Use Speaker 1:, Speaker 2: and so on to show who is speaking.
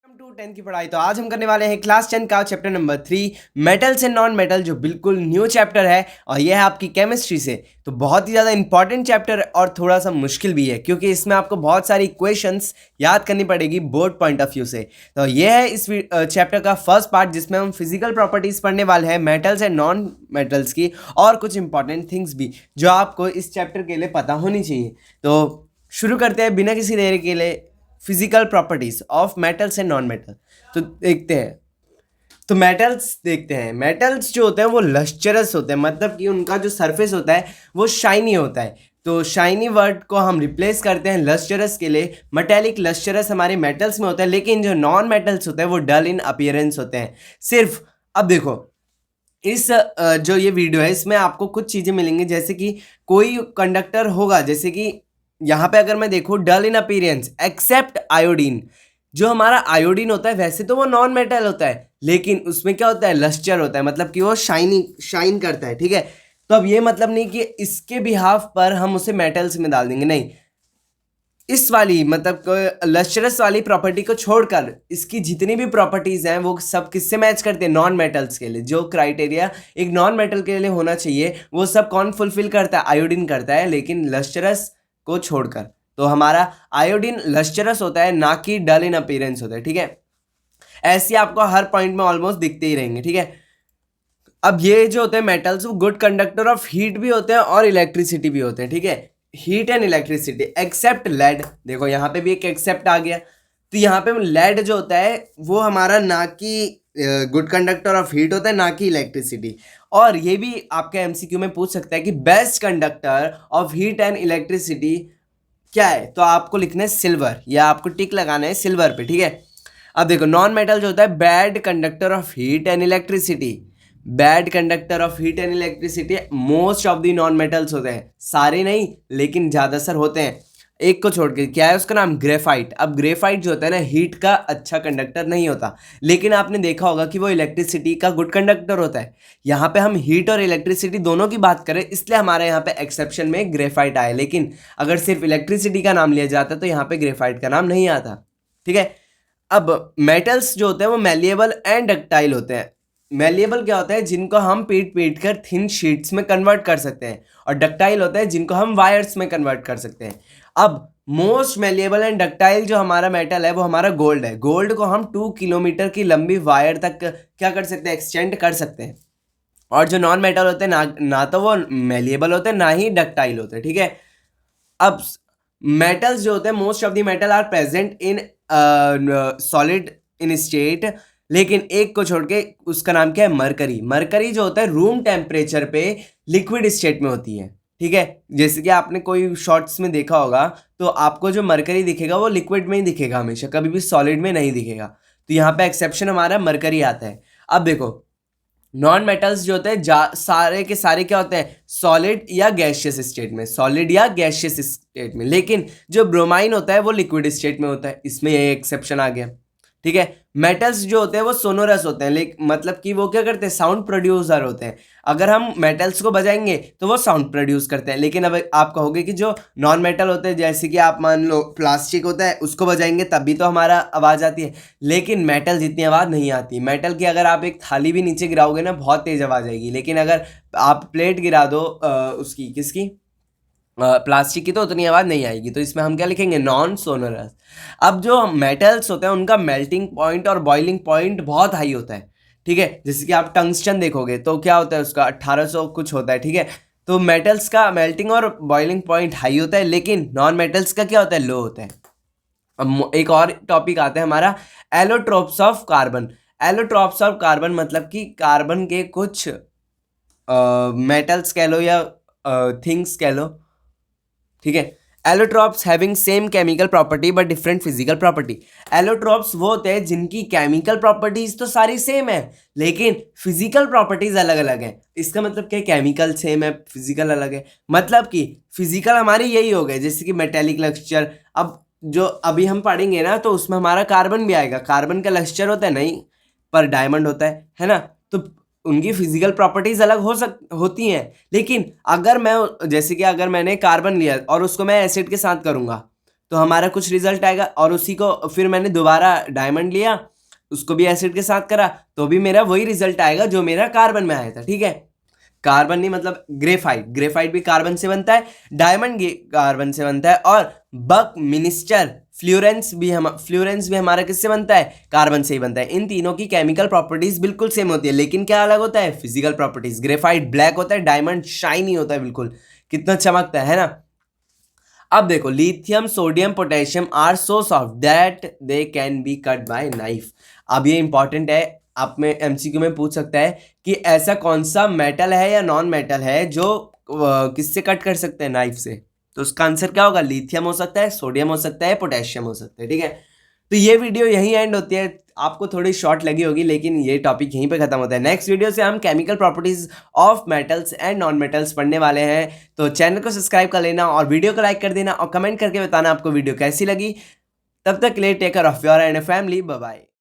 Speaker 1: Welcome to 10th की पढ़ाई। तो आज हम करने वाले हैं क्लास 10 का chapter number 3 metals and non metal, जो बिल्कुल न्यू चैप्टर है और यह है आपकी केमिस्ट्री से। तो बहुत ही ज़्यादा इंपॉर्टेंट चैप्टर और थोड़ा सा मुश्किल भी है, क्योंकि इसमें आपको बहुत सारी इक्वेशंस याद करनी पड़ेगी बोर्ड पॉइंट ऑफ व्यू से। तो यह है इस चैप्टर का फर्स्ट पार्ट, जिसमें हम फिजिकल प्रॉपर्टीज़ पढ़ने वाले हैं मेटल्स एंड नॉन मेटल्स की, और कुछ इंपॉर्टेंट थिंग्स भी जो आपको इस चैप्टर के लिए पता होनी चाहिए। तो शुरू करते हैं बिना किसी देरी के लिए physical properties of metals and non metal. तो देखते हैं। तो मेटल्स देखते हैं। मेटल्स जो होते हैं वो लस्चरस होते हैं, मतलब कि उनका जो सरफेस होता है वो शाइनी होता है। तो शाइनी वर्ड को हम रिप्लेस करते हैं लस्चरस के लिए। मेटेलिक लस्चरस हमारे मेटल्स में होता है, लेकिन जो नॉन मेटल्स होते हैं वो डल इन अपीयरेंस होते हैं सिर्फ। अब देखो, इस जो ये वीडियो है इसमें आपको कुछ चीज़ें मिलेंगी, जैसे कि कोई कंडक्टर होगा, जैसे कि यहाँ पे अगर मैं देखूँ डल इन अपीयरेंस एक्सेप्ट आयोडीन। जो हमारा आयोडीन होता है वैसे तो वो नॉन मेटल होता है, लेकिन उसमें क्या होता है, लस्टर होता है, मतलब कि वो शाइन करता है। ठीक है, तो अब ये मतलब नहीं कि इसके बिहाफ पर हम उसे मेटल्स में डाल देंगे, नहीं। इस वाली मतलब लस्टरस वाली प्रॉपर्टी को छोड़कर इसकी जितनी भी प्रॉपर्टीज हैं वो सब किससे मैच करते हैं, नॉन मेटल्स के लिए। जो क्राइटेरिया एक नॉन मेटल के लिए होना चाहिए वो सब कौन फुलफिल करता है, आयोडीन करता है, लेकिन लस्टरस को छोड़कर। तो हमारा आयोडीन लस्टरस होता है, ना कि डल इन अपीयरेंस होता है। ठीक है, ऐसे आपको हर पॉइंट में ऑलमोस्ट दिखते ही रहेंगे। ठीक है, अब ये जो होते हैं मेटल्स वो गुड कंडक्टर ऑफ हीट भी होते हैं और इलेक्ट्रिसिटी भी होते हैं। ठीक है, heat and electricity except lead. देखो यहाँ पे भी एक एक्सेप्ट आ गया। तो यहाँ पे लेड जो होता है वो हमारा ना कि गुड कंडक्टर ऑफ हीट होता है, ना कि इलेक्ट्रिसिटी। और ये भी आपके एमसीक्यू में पूछ सकता है कि best conductor of heat and electricity क्या है, तो आपको लिखना है सिल्वर, या आपको टिक लगाना है सिल्वर पे। ठीक है, अब देखो नॉन मेटल जो होता है bad conductor of heat and electricity. Bad conductor of heat and electricity most of the non metals होते हैं, सारे नहीं लेकिन ज़्यादातर होते हैं। एक को छोड़ के, क्या है उसका नाम, ग्रेफाइट। अब ग्रेफाइट जो होता है ना हीट का अच्छा कंडक्टर नहीं होता, लेकिन आपने देखा होगा कि वो इलेक्ट्रिसिटी का गुड कंडक्टर होता है। यहाँ पे हम हीट और इलेक्ट्रिसिटी दोनों की बात करें, इसलिए हमारे यहाँ पे एक्सेप्शन में ग्रेफाइट आया, लेकिन अगर सिर्फ इलेक्ट्रिसिटी का नाम लिया जाता तो यहाँ पे ग्रेफाइट का नाम नहीं आता। ठीक है, अब मेटल्स जो होते हैं वो मैलिएबल एंड डक्टाइल होते हैं। मैलिएबल क्या होता है, जिनको हम पीट पीट कर थिन शीट्स में कन्वर्ट कर सकते हैं, और डक्टाइल होता है जिनको हम वायर्स में कन्वर्ट कर सकते हैं। अब मोस्ट मैलिएबल एंड डक्टाइल जो हमारा मेटल है वो हमारा गोल्ड है। गोल्ड को हम 2 किलोमीटर की लंबी वायर तक क्या कर सकते हैं, एक्सटेंड कर सकते हैं। और जो नॉन मेटल होते हैं ना तो वो मैलिएबल होते हैं ना ही डक्टाइल होते हैं। ठीक है, अब मेटल्स जो होते हैं most of the metal are present in solid in state, लेकिन एक को छोड़ के, उसका नाम क्या है, मरकरी। मरकरी जो होता है रूम टेम्परेचर पे लिक्विड स्टेट में होती है। ठीक है, जैसे कि आपने कोई शॉर्ट्स में देखा होगा तो आपको जो मरकरी दिखेगा वो लिक्विड में ही दिखेगा हमेशा, कभी भी सॉलिड में नहीं दिखेगा। तो यहाँ पे एक्सेप्शन हमारा मरकरी आता है। अब देखो नॉन मेटल्स जो होते हैं सारे के सारे क्या होते हैं, सॉलिड या गैशियस स्टेट में, सॉलिड या गैशियस स्टेट में, लेकिन जो ब्रोमाइन होता है वो लिक्विड स्टेट में होता है, इसमें ये एक्सेप्शन आ गया। ठीक है, मेटल्स जो होते हैं वो सोनोरस होते हैं, लेकिन मतलब कि वो क्या करते हैं, साउंड प्रोड्यूसर होते हैं। अगर हम मेटल्स को बजाएंगे तो वो साउंड प्रोड्यूस करते हैं, लेकिन अब आप कहोगे कि जो नॉन मेटल होते हैं, जैसे कि आप मान लो प्लास्टिक होता है, उसको बजाएंगे तब भी तो हमारा आवाज़ आती है, लेकिन मेटल जितनी आवाज़ नहीं आती। मेटल की अगर आप एक थाली भी नीचे गिराओगे ना बहुत तेज़ आवाज़ आएगी, लेकिन अगर आप प्लेट गिरा दो उसकी किसकी, प्लास्टिक की, तो उतनी आवाज़ नहीं आएगी। तो इसमें हम क्या लिखेंगे, नॉन सोनोरस। अब जो मेटल्स होते हैं उनका मेल्टिंग पॉइंट और बॉइलिंग पॉइंट बहुत हाई होता है। ठीक है, जैसे कि आप टंगस्टन देखोगे तो क्या होता है उसका 1800 कुछ होता है। ठीक है, तो मेटल्स का मेल्टिंग और बॉइलिंग पॉइंट हाई होता है, लेकिन नॉन मेटल्स का क्या होता है, लो होता है। अब एक और टॉपिक आता है हमारा allotropes of carbon. Allotropes of carbon मतलब कि कार्बन के कुछ मेटल्स कह लो या थिंग्स कह लो। ठीक है, allotropes having same chemical property but different physical property. Allotropes वो होते हैं जिनकी केमिकल प्रॉपर्टीज तो सारी सेम है, लेकिन फिजिकल प्रॉपर्टीज अलग अलग है। इसका मतलब क्या, केमिकल सेम है फिजिकल अलग है, मतलब कि फिजिकल हमारी यही हो गए, जैसे कि मेटेलिक लक्सचर। अब जो अभी हम पढ़ेंगे ना तो उसमें हमारा कार्बन भी आएगा। कार्बन का लक्सचर होता है नहीं, पर डायमंड होता है ना। तो उनकी फिजिकल प्रॉपर्टीज अलग होती हैं, लेकिन अगर मैं, जैसे कि अगर मैंने कार्बन लिया और उसको मैं एसिड के साथ करूंगा तो हमारा कुछ रिजल्ट आएगा, और उसी को फिर मैंने दोबारा डायमंड लिया, उसको भी एसिड के साथ करा, तो भी मेरा वही रिजल्ट आएगा जो मेरा कार्बन में आया था, ठीक है। कार्बन नहीं मतलब ग्रेफाइट, ग्रेफाइट भी कार्बन से बनता है, डायमंड कार्बन से बनता है, और बक मिनिस्टर फ्लोरेंस भी हमारा किससे बनता है, कार्बन से ही बनता है। इन तीनों की केमिकल प्रॉपर्टीज बिल्कुल सेम होती है, लेकिन क्या अलग होता है, फिजिकल प्रॉपर्टीज। ग्रेफाइट ब्लैक होता है, डायमंड शाइनी होता है, बिल्कुल कितना चमकता है ना। अब देखो, lithium sodium potassium are so soft that they can be cut by knife. अब ये इंपॉर्टेंट है, आप में एमसीक्यू में पूछ सकता है कि ऐसा कौन सा मेटल है या नॉन मेटल है जो किससे कट कर सकते हैं, नाइफ से। तो उसका आंसर क्या होगा, लिथियम हो सकता है, सोडियम हो सकता है, पोटेशियम हो सकता है, ठीक है। तो ये वीडियो यहीं एंड होती है, आपको थोड़ी शॉर्ट लगी होगी, लेकिन ये टॉपिक यहीं पे खत्म होता है। नेक्स्ट वीडियो से हम chemical properties of metals and non metals पढ़ने वाले हैं। तो चैनल को सब्सक्राइब कर लेना और वीडियो को लाइक कर देना और कमेंट करके बताना आपको वीडियो कैसी लगी। तब तक के लिए take care of your and family, bye bye.